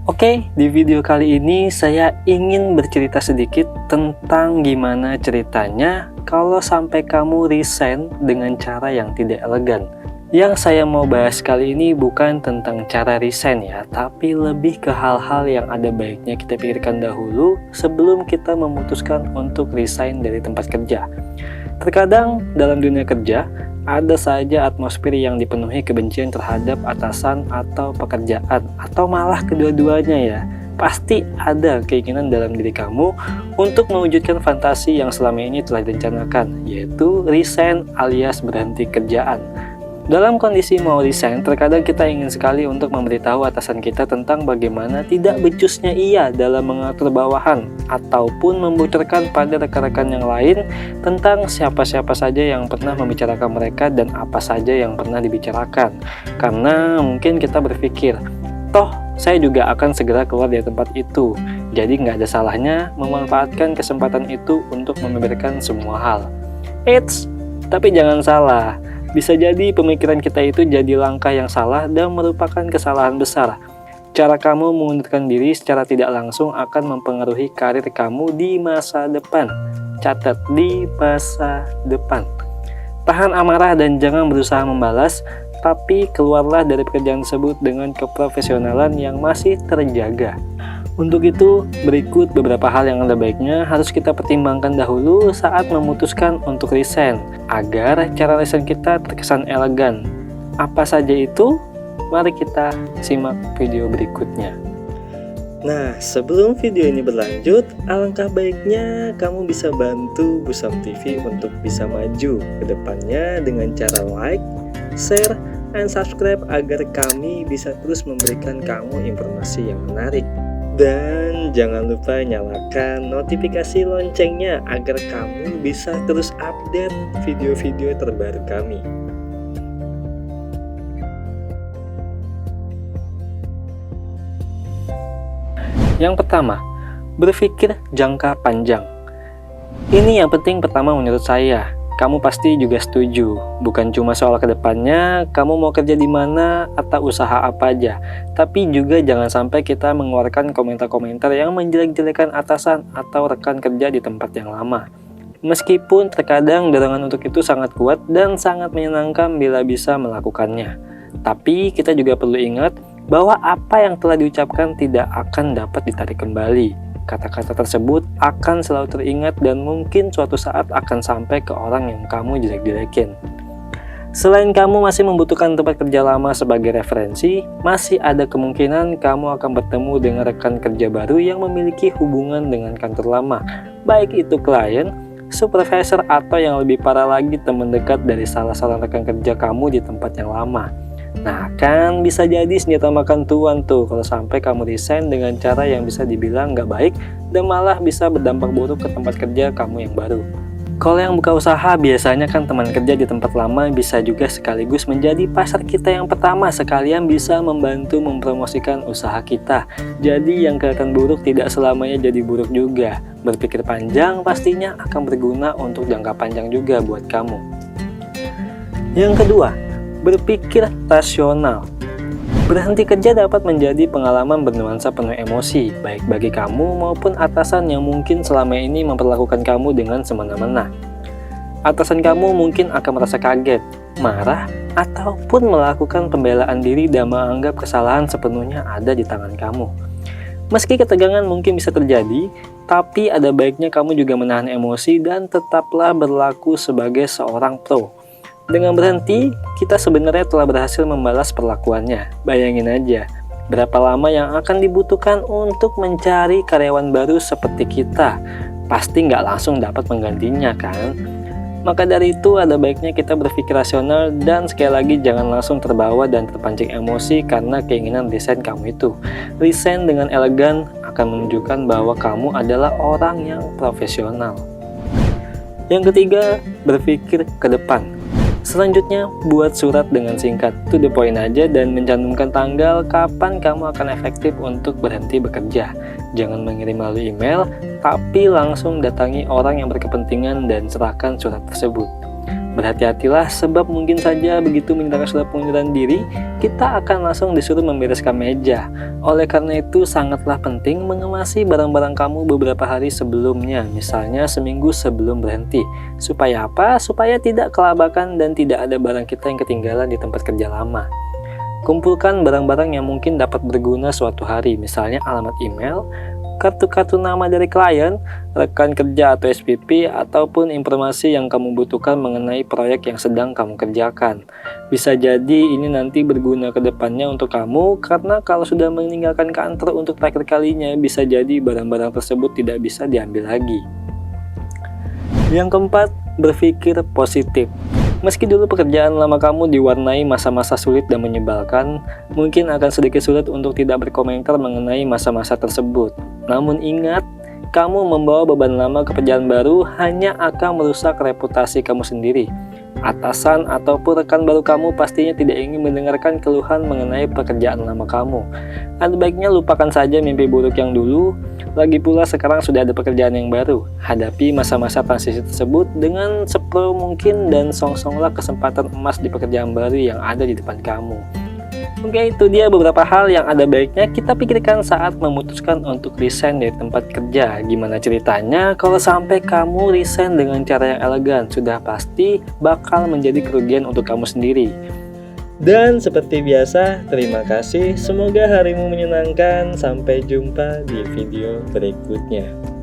Oke, di video kali ini saya ingin bercerita sedikit tentang gimana ceritanya kalau sampai kamu resign dengan cara yang tidak elegan. Yang saya mau bahas kali ini bukan tentang cara resign ya, tapi lebih ke hal-hal yang ada baiknya kita pikirkan dahulu sebelum kita memutuskan untuk resign dari tempat kerja. Terkadang dalam dunia kerja, ada saja atmosfer yang dipenuhi kebencian terhadap atasan atau pekerjaan, atau malah kedua-duanya ya. Pasti ada keinginan dalam diri kamu untuk mewujudkan fantasi yang selama ini telah direncanakan, yaitu resign alias berhenti kerjaan. Dalam kondisi mau resign, terkadang kita ingin sekali untuk memberitahu atasan kita tentang bagaimana tidak becusnya ia dalam mengatur bawahan, ataupun membocorkan pada rekan-rekan yang lain tentang siapa-siapa saja yang pernah membicarakan mereka dan apa saja yang pernah dibicarakan. Karena mungkin kita berpikir, toh saya juga akan segera keluar dari tempat itu, jadi nggak ada salahnya memanfaatkan kesempatan itu untuk membeberkan semua hal. Eits, tapi jangan salah. Bisa jadi pemikiran kita itu jadi langkah yang salah dan merupakan kesalahan besar. Cara kamu mengundurkan diri secara tidak langsung akan mempengaruhi karir kamu di masa depan. Catat, di masa depan. Tahan amarah dan jangan berusaha membalas, tapi keluarlah dari pekerjaan tersebut dengan keprofesionalan yang masih terjaga. Untuk itu, berikut beberapa hal yang ada baiknya harus kita pertimbangkan dahulu saat memutuskan untuk resign, agar cara resign kita terkesan elegan. Apa saja itu? Mari kita simak video berikutnya. Nah, sebelum video ini berlanjut, alangkah baiknya kamu bisa bantu Busam TV untuk bisa maju ke depannya dengan cara like, share, dan subscribe agar kami bisa terus memberikan kamu informasi yang menarik. Dan jangan lupa nyalakan notifikasi loncengnya agar kamu bisa terus update video-video terbaru kami. Yang pertama, berpikir jangka panjang. Ini yang penting pertama menurut saya. Kamu pasti juga setuju, bukan cuma soal kedepannya, kamu mau kerja di mana atau usaha apa aja, tapi juga jangan sampai kita mengeluarkan komentar-komentar yang menjelek-jelekan atasan atau rekan kerja di tempat yang lama. Meskipun terkadang dorongan untuk itu sangat kuat dan sangat menyenangkan bila bisa melakukannya, tapi kita juga perlu ingat bahwa apa yang telah diucapkan tidak akan dapat ditarik kembali. Kata-kata tersebut akan selalu teringat dan mungkin suatu saat akan sampai ke orang yang kamu jelek-jelekin. Selain kamu masih membutuhkan tempat kerja lama sebagai referensi, masih ada kemungkinan kamu akan bertemu dengan rekan kerja baru yang memiliki hubungan dengan kantor lama, baik itu klien, supervisor, atau yang lebih parah lagi teman dekat dari salah seorang rekan kerja kamu di tempat yang lama. Nah, kan bisa jadi senjata makan tuan tuh kalau sampai kamu resign dengan cara yang bisa dibilang nggak baik dan malah bisa berdampak buruk ke tempat kerja kamu yang baru. Kalau yang buka usaha biasanya kan teman kerja di tempat lama bisa juga sekaligus menjadi pasar kita yang pertama, sekalian bisa membantu mempromosikan usaha kita. Jadi yang kelihatan buruk tidak selamanya jadi buruk juga. Berpikir panjang pastinya akan berguna untuk jangka panjang juga buat kamu. Yang kedua, berpikir rasional. Berhenti kerja dapat menjadi pengalaman bernuansa penuh emosi, baik bagi kamu maupun atasan yang mungkin selama ini memperlakukan kamu dengan semena-mena. Atasan kamu mungkin akan merasa kaget, marah, ataupun melakukan pembelaan diri dan menganggap kesalahan sepenuhnya ada di tangan kamu. Meski ketegangan mungkin bisa terjadi, tapi ada baiknya kamu juga menahan emosi dan tetaplah berlaku sebagai seorang pro. Dengan berhenti, kita sebenarnya telah berhasil membalas perlakuannya. Bayangin aja, berapa lama yang akan dibutuhkan untuk mencari karyawan baru seperti kita. Pasti nggak langsung dapat menggantinya kan? Maka dari itu ada baiknya kita berpikir rasional dan sekali lagi jangan langsung terbawa dan terpancing emosi karena keinginan resign kamu itu. Resign dengan elegan akan menunjukkan bahwa kamu adalah orang yang profesional. Yang ketiga, berpikir ke depan. Selanjutnya, buat surat dengan singkat, to the point aja dan mencantumkan tanggal kapan kamu akan efektif untuk berhenti bekerja. Jangan mengirim melalui email, tapi langsung datangi orang yang berkepentingan dan serahkan surat tersebut. Berhati-hatilah sebab mungkin saja begitu menyerahkan surat pengunduran diri, kita akan langsung disuruh membereskan meja. Oleh karena itu sangatlah penting mengemasi barang-barang kamu beberapa hari sebelumnya, misalnya seminggu sebelum berhenti. Supaya apa? Supaya tidak kelabakan dan tidak ada barang kita yang ketinggalan di tempat kerja lama. Kumpulkan barang-barang yang mungkin dapat berguna suatu hari, misalnya alamat email, kartu-kartu nama dari klien, rekan kerja atau SPP, ataupun informasi yang kamu butuhkan mengenai proyek yang sedang kamu kerjakan. Bisa jadi ini nanti berguna ke depannya untuk kamu, karena kalau sudah meninggalkan kantor untuk terakhir kalinya, bisa jadi barang-barang tersebut tidak bisa diambil lagi. Yang keempat, berpikir positif. Meski dulu pekerjaan lama kamu diwarnai masa-masa sulit dan menyebalkan, mungkin akan sedikit sulit untuk tidak berkomentar mengenai masa-masa tersebut. Namun ingat, kamu membawa beban lama ke pekerjaan baru hanya akan merusak reputasi kamu sendiri. Atasan ataupun rekan baru kamu pastinya tidak ingin mendengarkan keluhan mengenai pekerjaan lama kamu. Ada baiknya lupakan saja mimpi buruk yang dulu. Lagi pula sekarang sudah ada pekerjaan yang baru. Hadapi masa-masa transisi tersebut dengan sepro mungkin dan song-songlah kesempatan emas di pekerjaan baru yang ada di depan kamu. Oke, itu dia beberapa hal yang ada baiknya kita pikirkan saat memutuskan untuk resign dari tempat kerja. Gimana ceritanya kalau sampai kamu resign dengan cara yang elegan? Sudah pasti bakal menjadi kerugian untuk kamu sendiri. Dan seperti biasa, terima kasih. Semoga harimu menyenangkan. Sampai jumpa di video berikutnya.